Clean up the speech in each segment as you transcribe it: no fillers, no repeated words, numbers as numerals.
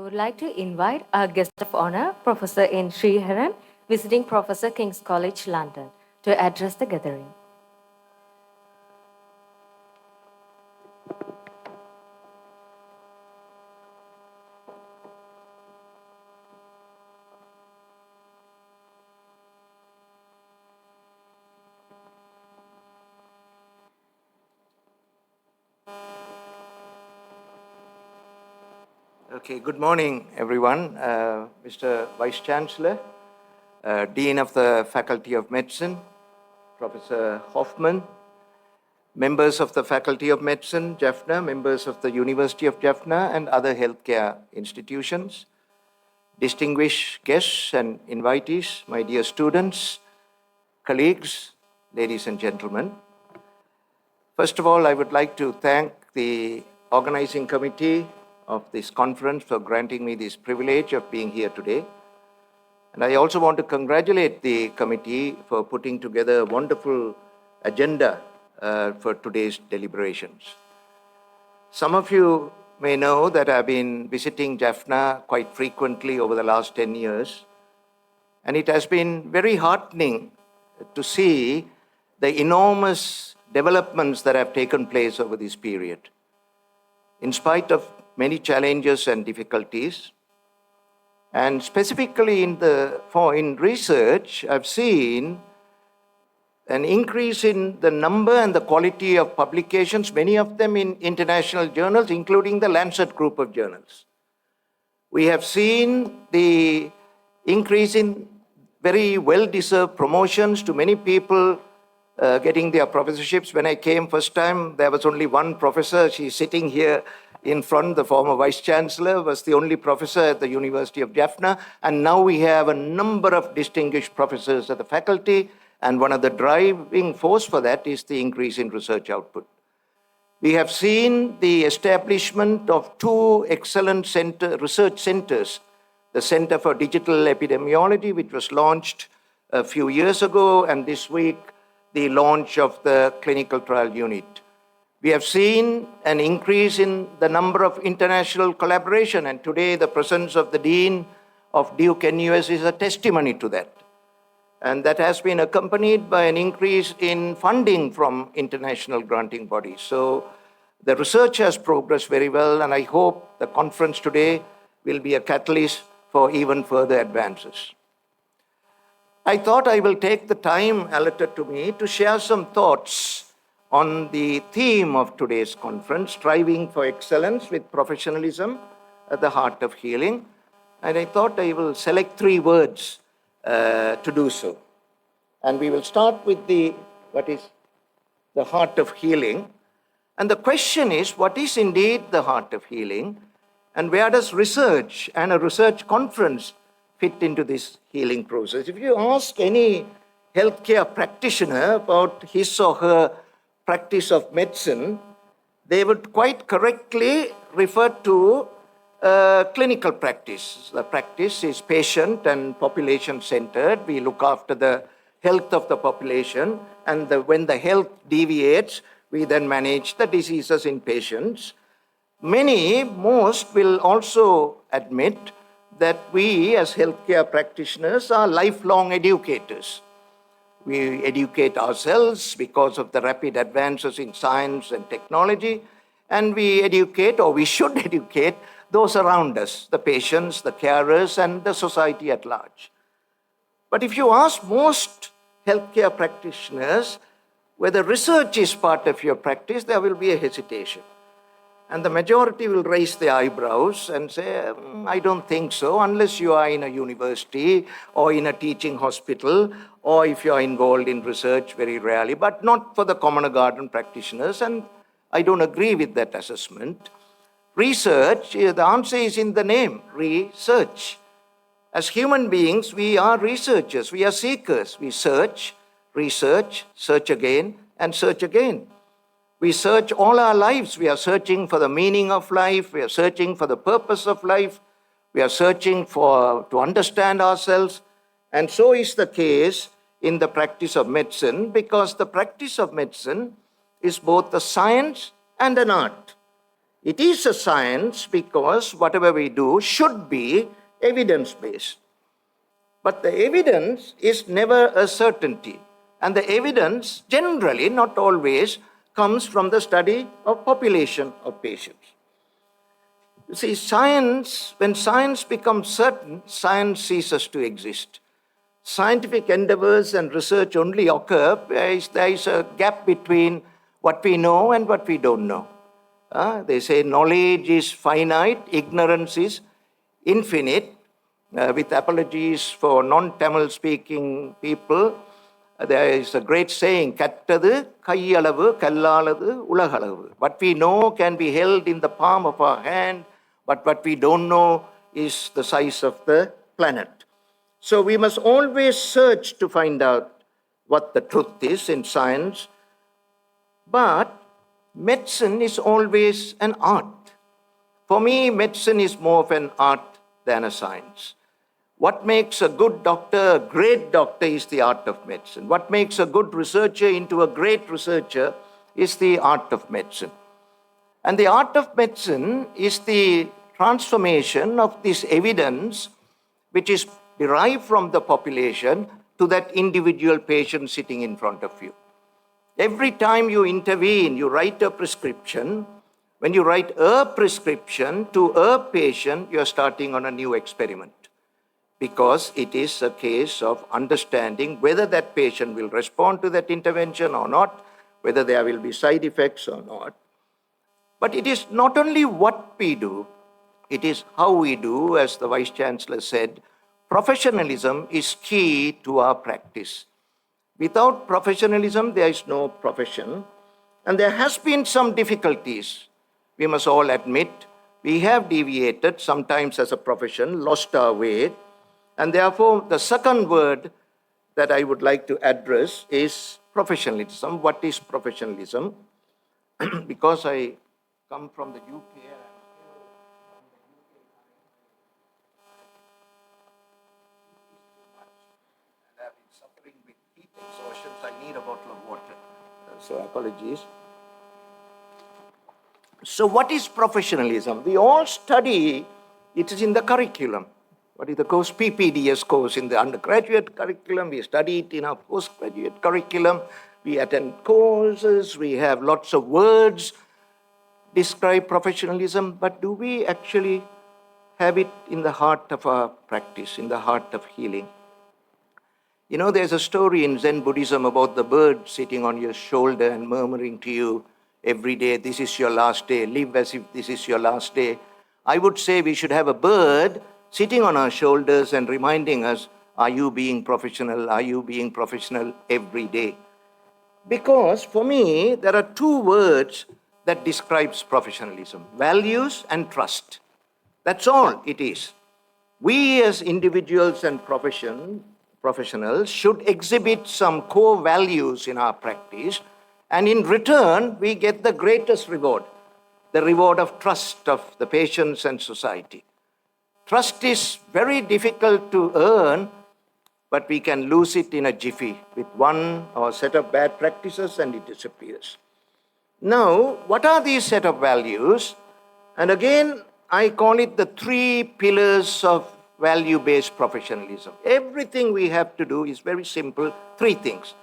would like to invite our guest of honor, Professor in Shreeharan, visiting Professor, King's College, London, to address the gathering. Okay, good morning, everyone. Mr. Vice Chancellor, Dean of the Faculty of Medicine, Professor Hoffman, members of the Faculty of Medicine, Jaffna, members of the University of Jaffna and other healthcare institutions, distinguished guests and invitees, my dear students, colleagues, ladies and gentlemen. First of all, I would like to thank the organizing committee of this conference for granting me this privilege of being here today. And I also want to congratulate the committee for putting together a wonderful agenda for today's deliberations. Some of you may know that I've been visiting Jaffna quite frequently over the last 10 years. And it has been very heartening to see the enormous developments that have taken place over this period. In spite of many challenges and difficulties, and specifically in research, I've seen an increase in the number and the quality of publications, many of them in international journals, including the Lancet group of journals. We have seen the increase in very well-deserved promotions to many people getting their professorships. When I came first time, there was only one professor. She's sitting here in front. The former Vice Chancellor was the only professor at the University of Jaffna. And now we have a number of distinguished professors at the faculty. And one of the driving force for that is the increase in research output. We have seen the establishment of two excellent research centers. The Center for Digital Epidemiology, which was launched a few years ago, and this week, the launch of the clinical trial unit. We have seen an increase in the number of international collaboration, and today the presence of the Dean of Duke NUS is a testimony to that. And that has been accompanied by an increase in funding from international granting bodies. So the research has progressed very well, and I hope the conference today will be a catalyst for even further advances. I thought I will take the time allotted to me to share some thoughts on the theme of today's conference, striving for excellence with professionalism at the heart of healing. And I thought I will select 3 words to do so. And we will start with what is the heart of healing. And the question is, what is indeed the heart of healing? And where does research and a research conference fit into this healing process? If you ask any healthcare practitioner about his or her practice of medicine, they would quite correctly refer to clinical practice. The practice is patient and population-centered. We look after the health of the population, and when the health deviates, we then manage the diseases in patients. Most will also admit that we as healthcare practitioners are lifelong educators. We educate ourselves because of the rapid advances in science and technology, and we educate, or we should educate, those around us, the patients, the carers, and the society at large. But if you ask most healthcare practitioners whether research is part of your practice, there will be a hesitation. And the majority will raise their eyebrows and say, I don't think so, unless you are in a university or in a teaching hospital, or if you are involved in research, very rarely, but not for the common garden practitioners. And I don't agree with that assessment. Research, the answer is in the name, research. As human beings, we are researchers, we are seekers. We search, research, search again, and search again. We search all our lives. We are searching for the meaning of life. We are searching for the purpose of life. We are searching to understand ourselves. And so is the case in the practice of medicine, because the practice of medicine is both a science and an art. It is a science because whatever we do should be evidence-based. But the evidence is never a certainty. And the evidence generally, not always, comes from the study of population of patients. You see, science, when science becomes certain, science ceases to exist. Scientific endeavors and research only occur where there is a gap between what we know and what we don't know. They say knowledge is finite, ignorance is infinite. With apologies for non-Tamil speaking people, there is a great saying, kattadu kaiyalavu kallaladu ulagalavu. What we know can be held in the palm of our hand, but what we don't know is the size of the planet. So we must always search to find out what the truth is in science. But medicine is always an art. For me, medicine is more of an art than a science. What makes a good doctor a great doctor is the art of medicine. What makes a good researcher into a great researcher is the art of medicine. And the art of medicine is the transformation of this evidence, which is derived from the population, to that individual patient sitting in front of you. Every time you intervene, you write a prescription. When you write a prescription to a patient, you're starting on a new experiment, because it is a case of understanding whether that patient will respond to that intervention or not, whether there will be side effects or not. But it is not only what we do, it is how we do. As the Vice Chancellor said, professionalism is key to our practice. Without professionalism, there is no profession. And there has been some difficulties. We must all admit, we have deviated, sometimes as a profession, lost our way. And therefore, the second word that I would like to address is professionalism. What is professionalism? Because I come from the UK, and I've been suffering with heat exhaustion, so I need a bottle of water. So apologies. So what is professionalism? We all study, it is in the curriculum. What is the course? PPDS course in the undergraduate curriculum. We study it in our postgraduate curriculum. We attend courses. We have lots of words describe professionalism. But do we actually have it in the heart of our practice, in the heart of healing? You know, there's a story in Zen Buddhism about the bird sitting on your shoulder and murmuring to you every day, this is your last day, live as if this is your last day. I would say we should have a bird sitting on our shoulders and reminding us, are you being professional? Are you being professional every day? Because for me, there are two words that describes professionalism, values and trust. That's all it is. We as individuals and professionals should exhibit some core values in our practice, and in return, we get the greatest reward, the reward of trust of the patients and society. Trust is very difficult to earn, but we can lose it in a jiffy with one or set of bad practices and it disappears. Now, what are these set of values? And again, I call it the three pillars of value-based professionalism. Everything we have to do is very simple, three things.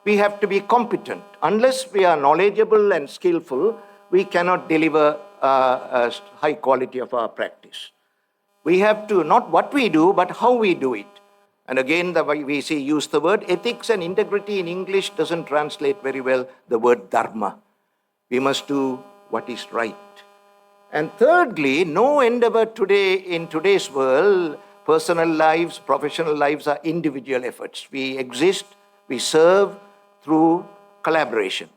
We have to be competent. Unless we are knowledgeable and skillful, we cannot deliver a high quality of our practice. We have to, not what we do, but how we do it. And again, we use the word ethics and integrity in English doesn't translate very well the word dharma. We must do what is right. And thirdly, no endeavor today in today's world, personal lives, professional lives are individual efforts. We exist, we serve through collaboration.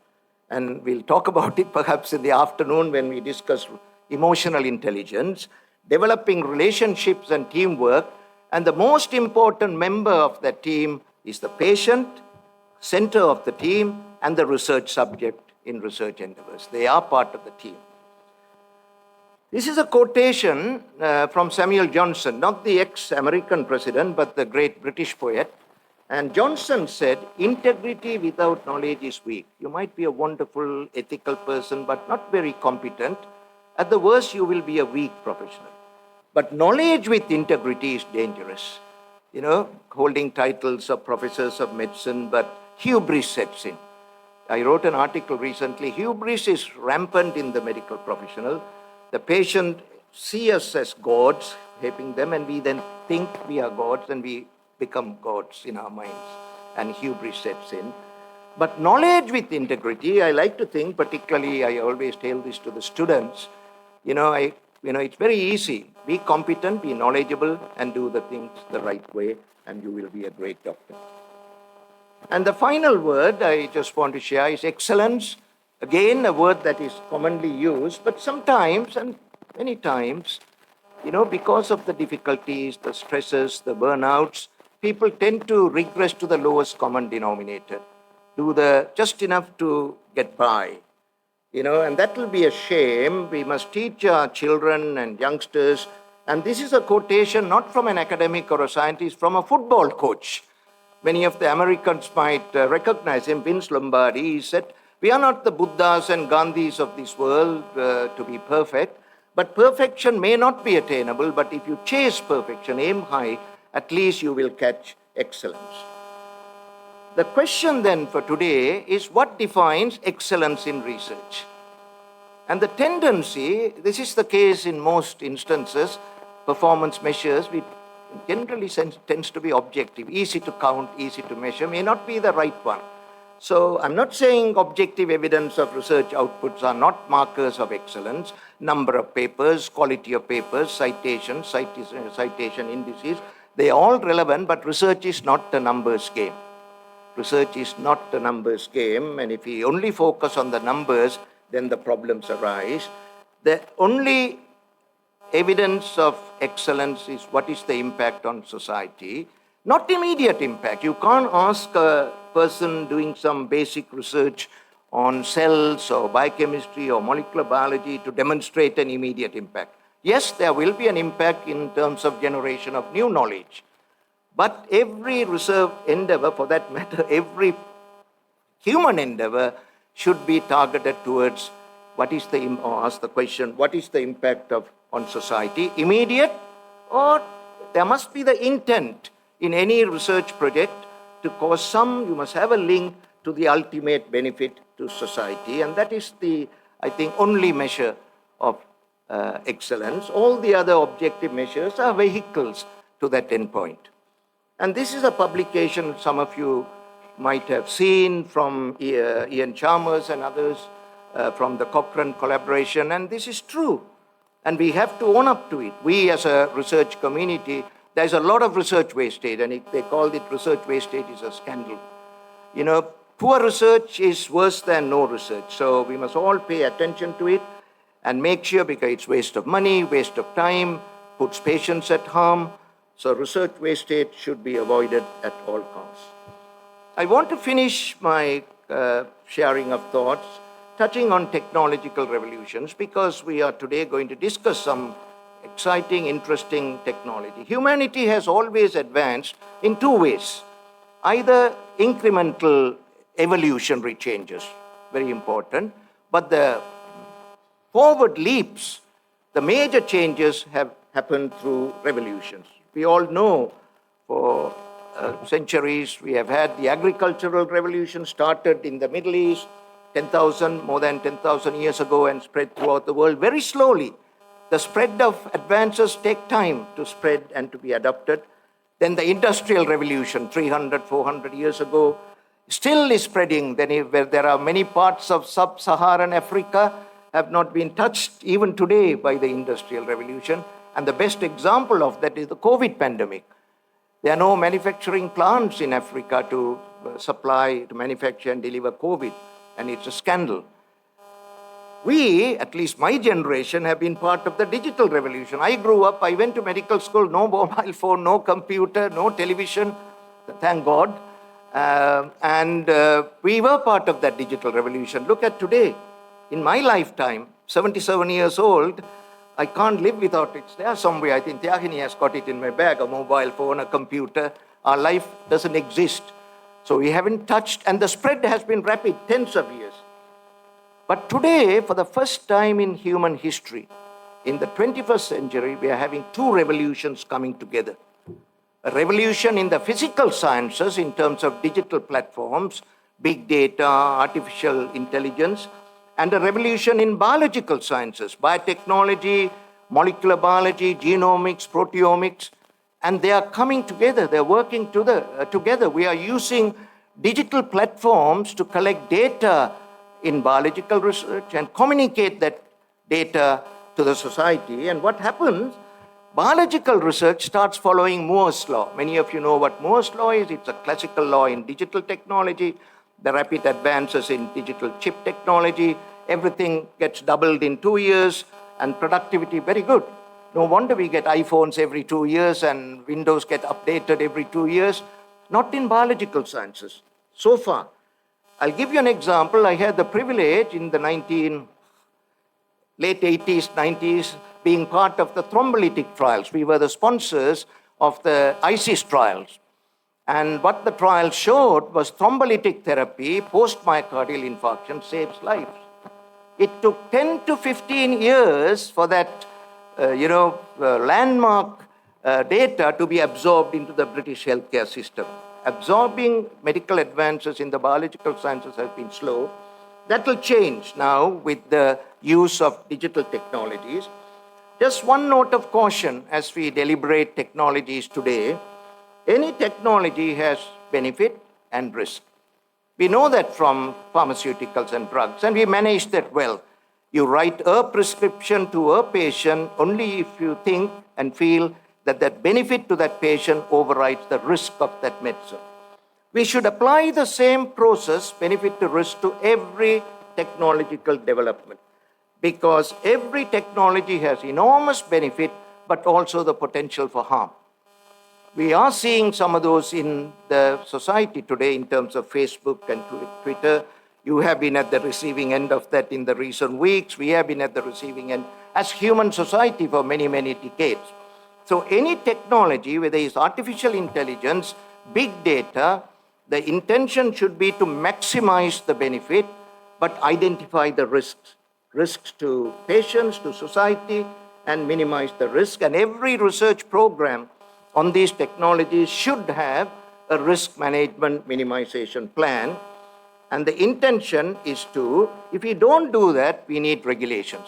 And we'll talk about it perhaps in the afternoon when we discuss emotional intelligence, developing relationships and teamwork. And the most important member of that team is the patient, center of the team, and the research subject in research endeavors. They are part of the team. This is a quotation from Samuel Johnson, not the ex-American president, but the great British poet. And Johnson said, integrity without knowledge is weak. You might be a wonderful ethical person, but not very competent. At the worst, you will be a weak professional. But knowledge with integrity is dangerous. Holding titles of professors of medicine, but hubris sets in. I wrote an article recently. Hubris is rampant in the medical professional. The patient see us as gods, helping them, and we then think we are gods, and we become gods in our minds, and hubris sets in. But knowledge with integrity, I like to think, particularly I always tell this to the students, it's very easy. Be competent, be knowledgeable, and do the things the right way, and you will be a great doctor. And the final word I just want to share is excellence. Again, a word that is commonly used, but sometimes, and many times, because of the difficulties, the stresses, the burnouts, people tend to regress to the lowest common denominator, do the just enough to get by. And that will be a shame. We must teach our children and youngsters, and this is a quotation not from an academic or a scientist, from a football coach. Many of the Americans might recognize him, Vince Lombardi. He said, we are not the Buddhas and Gandhis of this world to be perfect, but perfection may not be attainable, but if you chase perfection, aim high, at least you will catch excellence. The question then for today is, what defines excellence in research? And the tendency, this is the case in most instances, performance measures, we generally tends to be objective, easy to count, easy to measure, may not be the right one. So I'm not saying objective evidence of research outputs are not markers of excellence. Number of papers, quality of papers, citation indices, they are all relevant, but research is not a numbers game. Research is not a numbers game, and if we only focus on the numbers, then the problems arise. The only evidence of excellence is what is the impact on society, not immediate impact. You can't ask a person doing some basic research on cells or biochemistry or molecular biology to demonstrate an immediate impact. Yes, there will be an impact in terms of generation of new knowledge. But every research endeavor, for that matter, every human endeavor should be targeted towards ask the question, what is the impact on society? Immediate, or there must be the intent in any research project to cause you must have a link to the ultimate benefit to society. And that is I think, only measure of excellence. All the other objective measures are vehicles to that endpoint. And this is a publication some of you might have seen from Ian Chalmers and others from the Cochrane collaboration, and this is true. And we have to own up to it. We as a research community, there's a lot of research wastage, and they call it research wastage is a scandal. Poor research is worse than no research. So we must all pay attention to it and make sure, because it's waste of money, waste of time, puts patients at harm. So research wastage should be avoided at all costs. I want to finish my sharing of thoughts touching on technological revolutions, because we are today going to discuss some exciting, interesting technology. Humanity has always advanced in two ways. Either incremental evolutionary changes, very important, but the forward leaps, the major changes have happened through revolutions. We all know for centuries we have had the agricultural revolution, started in the Middle East, more than 10,000 years ago, and spread throughout the world very slowly. The spread of advances take time to spread and to be adopted. Then the Industrial Revolution, 300, 400 years ago, still is spreading. Then there are many parts of sub-Saharan Africa have not been touched even today by the Industrial Revolution. And the best example of that is the COVID pandemic. There are no manufacturing plants in Africa to manufacture and deliver COVID, and it's a scandal. We, at least my generation, have been part of the digital revolution. I grew up, I went to medical school, no mobile phone, no computer, no television, thank God. And we were part of that digital revolution. Look at today. In my lifetime, 77 years old, I can't live without it. It's there somewhere. I think Tyagini has got it in my bag, a mobile phone, a computer. Our life doesn't exist. So we haven't touched, and the spread has been rapid, tens of years. But today, for the first time in human history, in the 21st century, we are having two revolutions coming together. A revolution in the physical sciences in terms of digital platforms, big data, artificial intelligence, and a revolution in biological sciences, biotechnology, molecular biology, genomics, proteomics, and they are coming together, they're working together. We are using digital platforms to collect data in biological research and communicate that data to the society. And what happens? Biological research starts following Moore's law. Many of you know what Moore's law is. It's a classical law in digital technology. The rapid advances in digital chip technology, everything gets doubled in 2 years, and productivity very good. No wonder we get iPhones every 2 years and Windows get updated every 2 years. Not in biological sciences, so far. I'll give you an example. I had the privilege in the late 80s, 90s, being part of the thrombolytic trials. We were the sponsors of the ISIS trials. And what the trial showed was thrombolytic therapy, post-myocardial infarction, saves lives. It took 10 to 15 years for that, landmark data to be absorbed into the British healthcare system. Absorbing medical advances in the biological sciences has been slow. That will change now with the use of digital technologies. Just one note of caution as we deliberate technologies today. Any technology has benefit and risk. We know that from pharmaceuticals and drugs, and we manage that well. You write a prescription to a patient only if you think and feel that that benefit to that patient overrides the risk of that medicine. We should apply the same process, benefit to risk, to every technological development, because every technology has enormous benefit, but also the potential for harm. We are seeing some of those in the society today in terms of Facebook and Twitter. You have been at the receiving end of that in the recent weeks. We have been at the receiving end as human society for many, many decades. So any technology, whether it's artificial intelligence, big data, the intention should be to maximize the benefit, but identify the risks to patients, to society, and minimize the risk. And every research program on these technologies should have a risk management minimization plan. And the intention is to, if we don't do that, we need regulations.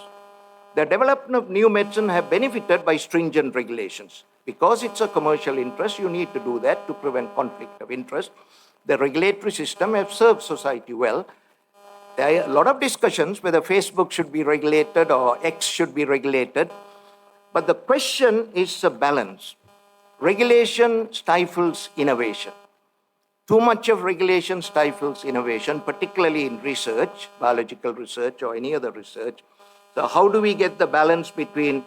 The development of new medicine have benefited by stringent regulations. Because it's a commercial interest, you need to do that to prevent conflict of interest. The regulatory system has served society well. There are a lot of discussions whether Facebook should be regulated or X should be regulated. But the question is a balance. Regulation stifles innovation. Too much of regulation stifles innovation, particularly in research, biological research or any other research. So how do we get the balance between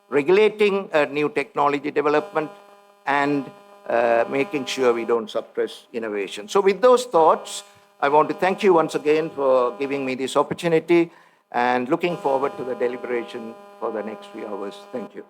regulating new technology development and making sure we don't suppress innovation? So with those thoughts, I want to thank you once again for giving me this opportunity and looking forward to the deliberation for the next few hours. Thank you.